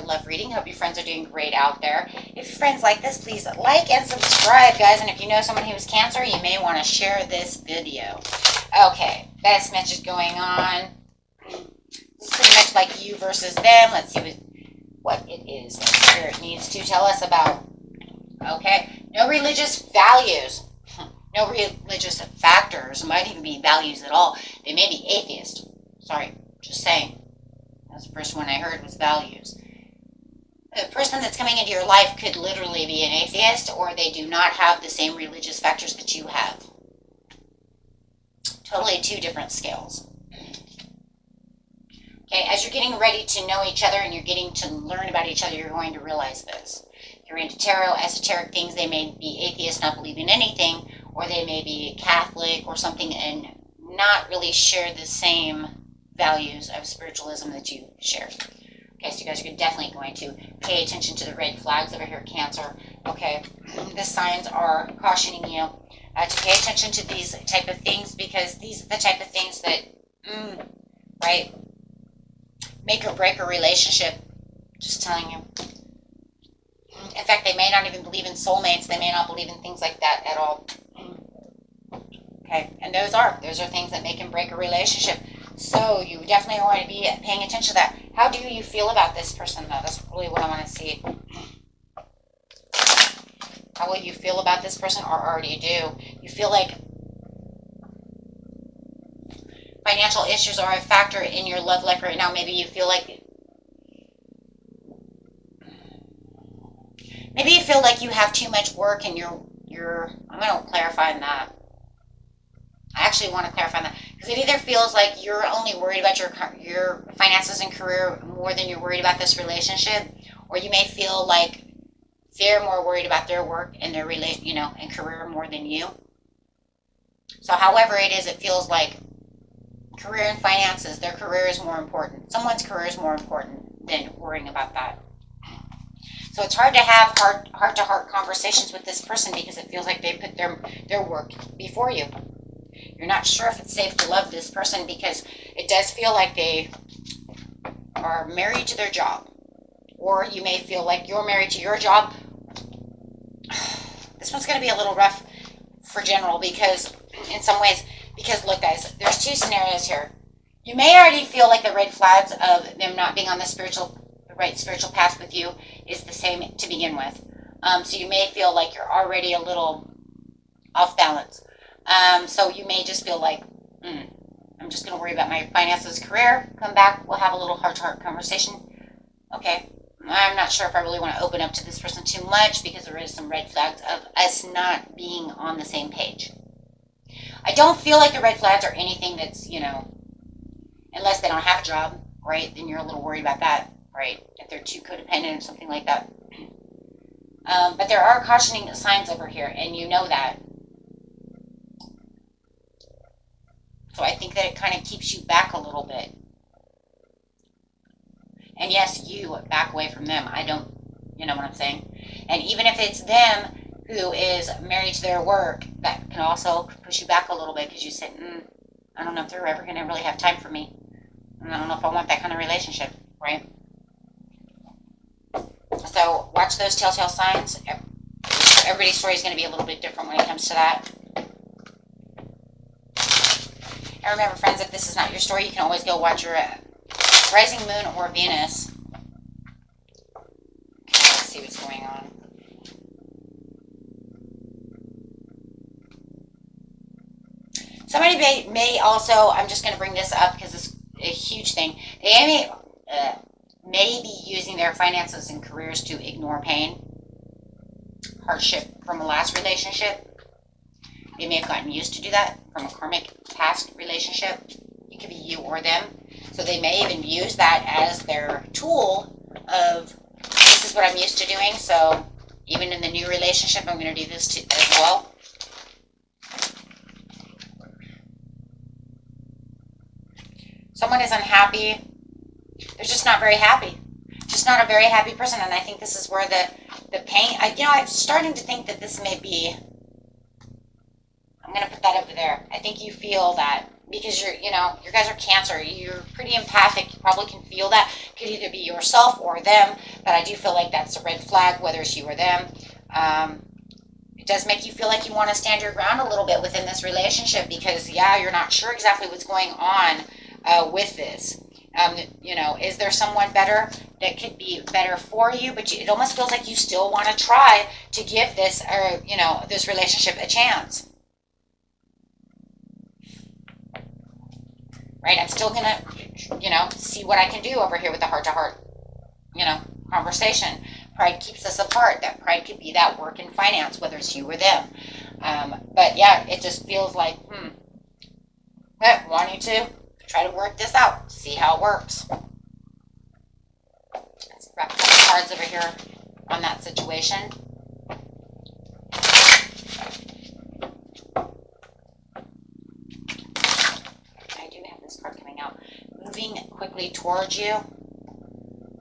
love reading. Hope your friends are doing great out there. If your friends like this, please like and subscribe, guys. And if you know someone who is Cancer, you may want to share this video. Okay, best message going on. This is pretty much like you versus them. Let's see what it is that Spirit needs to tell us about. Okay, no religious values. No religious factors. Might even be values at all. They may be atheist. Sorry, just saying. That's the first one I heard was values. The person that's coming into your life could literally be an atheist, or they do not have the same religious factors that you have. Totally two different scales. Okay, as you're getting ready to know each other and you're getting to learn about each other, you're going to realize this. If you're into tarot, esoteric things, they may be atheist, not believe in anything, or they may be Catholic or something and not really share the same values of spiritualism that you share. Okay, so you guys are definitely going to pay attention to the red flags over here, Cancer. Okay, the signs are cautioning you to pay attention to these type of things, because these are the type of things that, right, make or break a relationship. Just telling you. In fact, they may not even believe in soulmates. They may not believe in things like that at all. Okay, and those are things that make and break a relationship. So you definitely want to be paying attention to that. How do you feel about this person, though? That's really what I want to see. How will you feel about this person, or already do? You feel like financial issues are a factor in your love life right now. Maybe you feel like you have too much work and you're I'm going to clarify on that. I actually want to clarify that, because it either feels like you're only worried about your finances and career more than you're worried about this relationship, or you may feel like they're more worried about their work and their and career more than you. So however it is, it feels like career and finances, their career is more important. Someone's career is more important than worrying about that. So it's hard to have heart-to-heart conversations with this person, because it feels like they put their work before you. You're not sure if it's safe to love this person, because it does feel like they are married to their job. Or you may feel like you're married to your job. This one's going to be a little rough for general, because in some ways, because look guys, there's two scenarios here. You may already feel like the red flags of them not being on the right spiritual path with you is the same to begin with. So you may feel like you're already a little off balance. So you may just feel like, I'm just going to worry about my finances, career, come back, we'll have a little heart-to-heart conversation. Okay, I'm not sure if I really want to open up to this person too much, because there is some red flags of us not being on the same page. I don't feel like the red flags are anything that's, unless they don't have a job, right? Then you're a little worried about that, right? If they're too codependent or something like that. But there are cautioning signs over here, and you know that. So I think that it kind of keeps you back a little bit. And yes, you back away from them. I don't, you know what I'm saying? And even if it's them who is married to their work, that can also push you back a little bit, because you say, I don't know if they're ever going to really have time for me. And I don't know if I want that kind of relationship, right? So watch those telltale signs. Everybody's story is going to be a little bit different when it comes to that. And remember, friends, if this is not your story, you can always go watch your rising moon or Venus. Okay, let's see what's going on. Somebody may also, I'm just going to bring this up because it's a huge thing. They may be using their finances and careers to ignore pain, hardship from a last relationship. They may have gotten used to do that from a karmic past relationship. It could be you or them. So they may even use that as their tool of, this is what I'm used to doing, so even in the new relationship, I'm going to do this as well. Someone is unhappy. They're just not very happy. Just not a very happy person. And I think this is where the pain, I'm starting to think that this may be, I'm going to put that over there. I think you feel that because you guys are Cancer. You're pretty empathic. You probably can feel that. Could either be yourself or them, but I do feel like that's a red flag, whether it's you or them. It does make you feel like you want to stand your ground a little bit within this relationship because, yeah, you're not sure exactly what's going on with this. Is there someone better that could be better for you? But it almost feels like you still want to try to give this, this relationship a chance. Right? I'm still gonna, see what I can do over here with the heart-to-heart, conversation. Pride keeps us apart. That pride could be that work in finance, whether it's you or them. But yeah, it just feels like, wanting to try to work this out, see how it works. Let's wrap a couple cards over here on that situation. I do have this card coming out. Moving quickly towards you.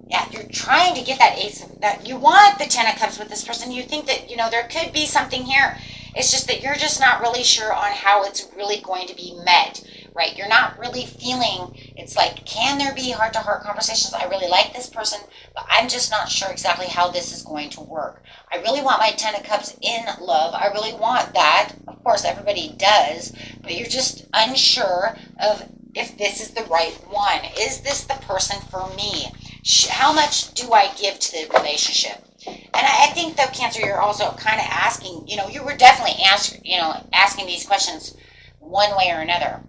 Yeah, you're trying to get that ace of that. You want the 10 of Cups with this person. You think that, there could be something here. It's just that you're just not really sure on how it's really going to be met, right? You're not really feeling, it's like, can there be heart-to-heart conversations? I really like this person, but I'm just not sure exactly how this is going to work. I really want my 10 of Cups in love. I really want that. Of course, everybody does, but you're just unsure of if this is the right one. Is this the person for me? How much do I give to the relationship? And I think, though, Cancer, you're also kind of asking, you were definitely asking these questions one way or another.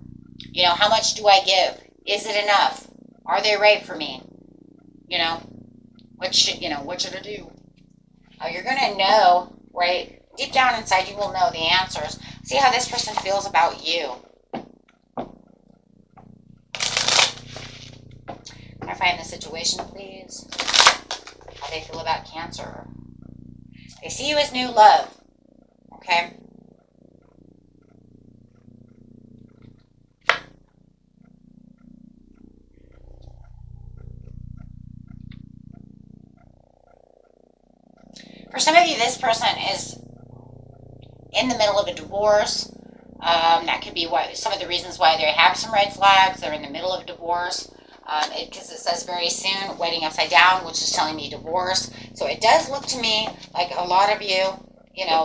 How much do I give? Is it enough? Are they right for me? What should I do? Oh, you're going to know, right? Deep down inside, you will know the answers. See how this person feels about you. Clarifying the situation, please. How they feel about Cancer. They see you as new love. Okay? For some of you, this person is in the middle of a divorce. That could be why some of the reasons why they have some red flags. They're in the middle of divorce. Because it says very soon, wedding upside down, which is telling me divorce. So it does look to me like a lot of you,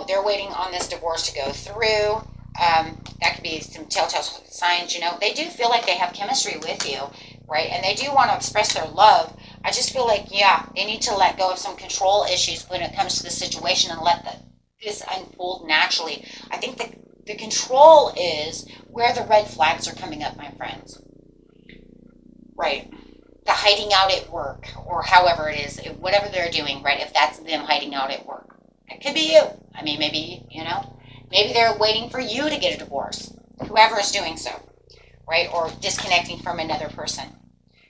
they're waiting on this divorce to go through. That could be some telltale signs, They do feel like they have chemistry with you, right? And they do want to express their love. I just feel like, they need to let go of some control issues when it comes to the situation and let this unfold naturally. I think the control is where the red flags are coming up, my friends. Right. The hiding out at work, or however it is, whatever they're doing, right? If that's them hiding out at work. It could be you. I mean, maybe, maybe they're waiting for you to get a divorce. Whoever is doing so, right? Or disconnecting from another person.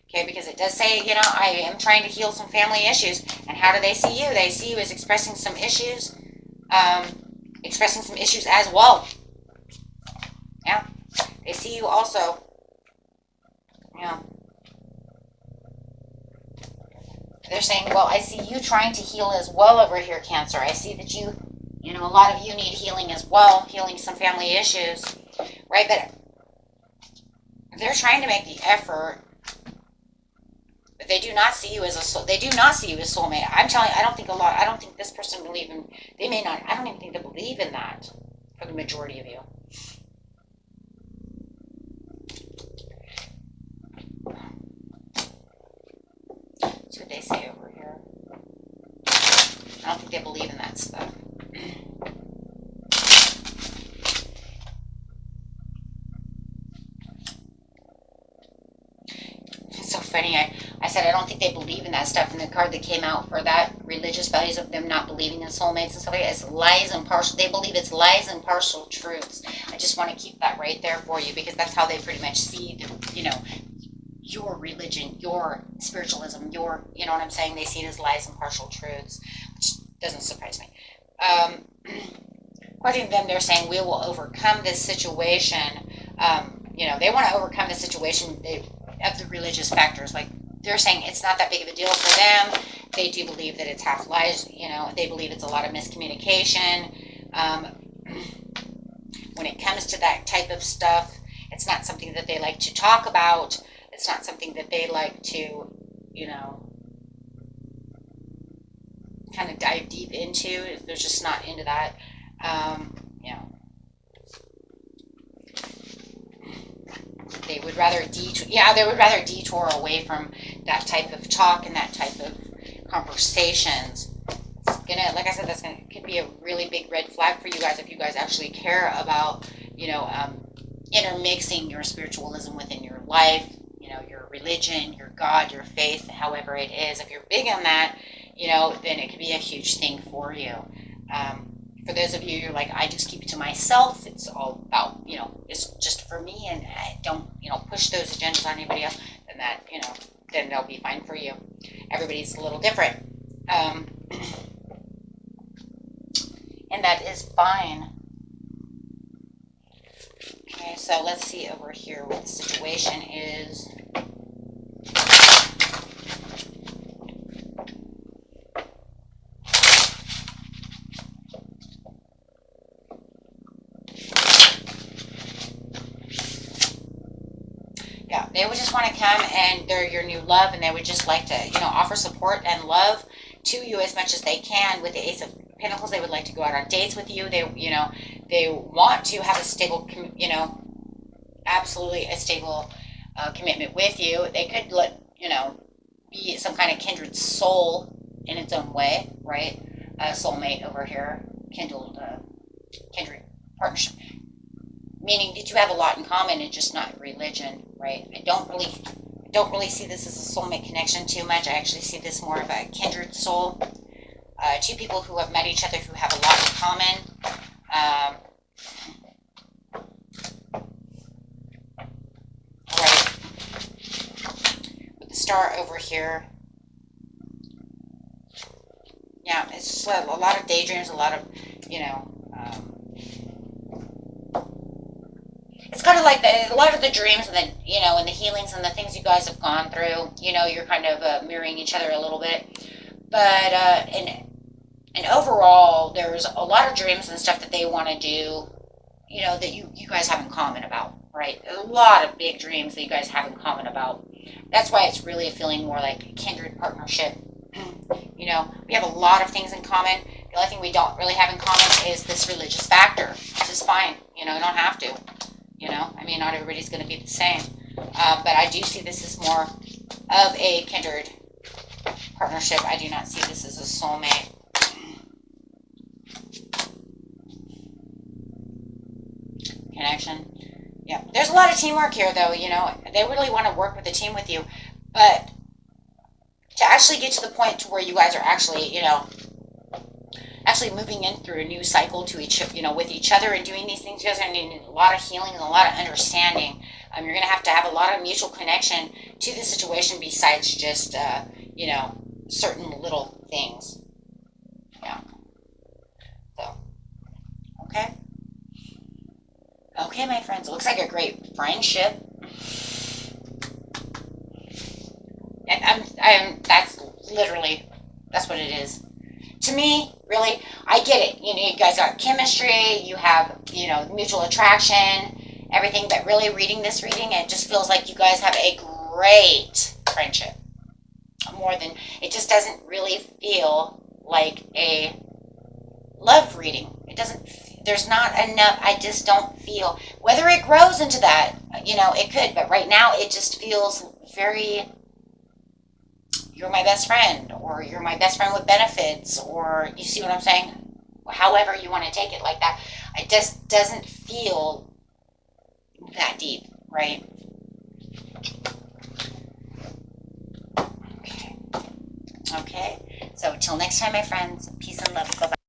Okay, because it does say, I am trying to heal some family issues. And how do they see you? They see you as expressing some issues as well. Yeah. They see you also, they're saying, well, I see you trying to heal as well over here, Cancer. I see that a lot of you need healing as well, healing some family issues, right? But they're trying to make the effort, but they do not see you as soulmate. I'm telling you, I don't think this person I don't even think they believe in that for the majority of you. That's what they say over here. I don't think they believe in that stuff. It's so funny. I said I don't think they believe in that stuff, and the card that came out for that, religious values of them not believing in soulmates and stuff like that, it's lies and partial. They believe it's lies and partial truths. I just want to keep that right there for you, because that's how they pretty much see your religion, your spiritualism, you know what I'm saying? They see it as lies and partial truths, which doesn't surprise me. According to them, they're saying we will overcome this situation. They want to overcome the situation of the religious factors. Like, they're saying it's not that big of a deal for them. They do believe that it's half lies. They believe it's a lot of miscommunication. When it comes to that type of stuff, It's not something that they like to talk about. It's not something that they like to, you know, kind of dive deep into. They're just not into that. You know, they would rather detour. Yeah, they would rather detour away from that type of talk and that type of conversations. It's gonna, like I said, could be a really big red flag for you guys if you guys actually care about, you know, intermixing your spiritualism within your life. You know, your religion, your God, your faith, however it is. If you're big on that, you know, then it could be a huge thing for you. For those of you who are like, I just keep it to myself, it's all about, you know, it's just for me, and I don't, you know, push those agendas on anybody else, then that, you know, then they'll be fine for you. Everybody's a little different. And that is fine. Okay, so let's see over here what the situation is. Yeah, they would just want to come, and they're your new love, and they would just like to, you know, offer support and love to you as much as they can. With the Ace of Pentacles, they would like to go out on dates with you. They, you know, they want to have a stable, you know, absolutely a stable commitment with you. They could let, you know, be some kind of kindred soul in its own way, right? Soulmate over here, kindred partnership, meaning that you have a lot in common and just not religion, right? I don't really see this as a soulmate connection too much. I actually see this more of a kindred soul. Two people who have met each other who have a lot in common. Right. With the star over here. Yeah, it's just a lot of daydreams, a lot of, you know, it's kind of like a lot of the dreams and the, you know, and the healings and the things you guys have gone through, you know, you're kind of mirroring each other a little bit. But, and overall, there's a lot of dreams and stuff that they want to do, you know, that you guys have in common about, right? A lot of big dreams that you guys have in common about. That's why it's really feeling more like a kindred partnership. You know, we have a lot of things in common. The only thing we don't really have in common is this religious factor, which is fine. You know, you don't have to. You know, I mean, not everybody's going to be the same. But I do see this as more of a kindred partnership. I do not see this as a soulmate. Connection. Yeah, there's a lot of teamwork here, though. You know, they really want to work with the team with you, but to actually get to the point to where you guys are actually, you know, actually moving in through a new cycle to each, you know, with each other and doing these things, you guys are going to need a lot of healing and a lot of understanding. You're going to have a lot of mutual connection to the situation besides just, you know, certain little things. Yeah. So, okay. Okay, my friends, it looks like a great friendship. And that's what it is. To me, really, I get it. You know, you guys got chemistry, you have, you know, mutual attraction, everything, but really reading this reading, it just feels like you guys have a great friendship. More than, it just doesn't really feel like a love reading. It doesn't, there's not enough, I just don't feel, whether it grows into that, you know, it could, but right now it just feels very, you're my best friend, or you're my best friend with benefits, or you see what I'm saying? However you want to take it, like that. It just doesn't feel that deep, right? Okay. So till next time, my friends, peace and love. Bye-bye.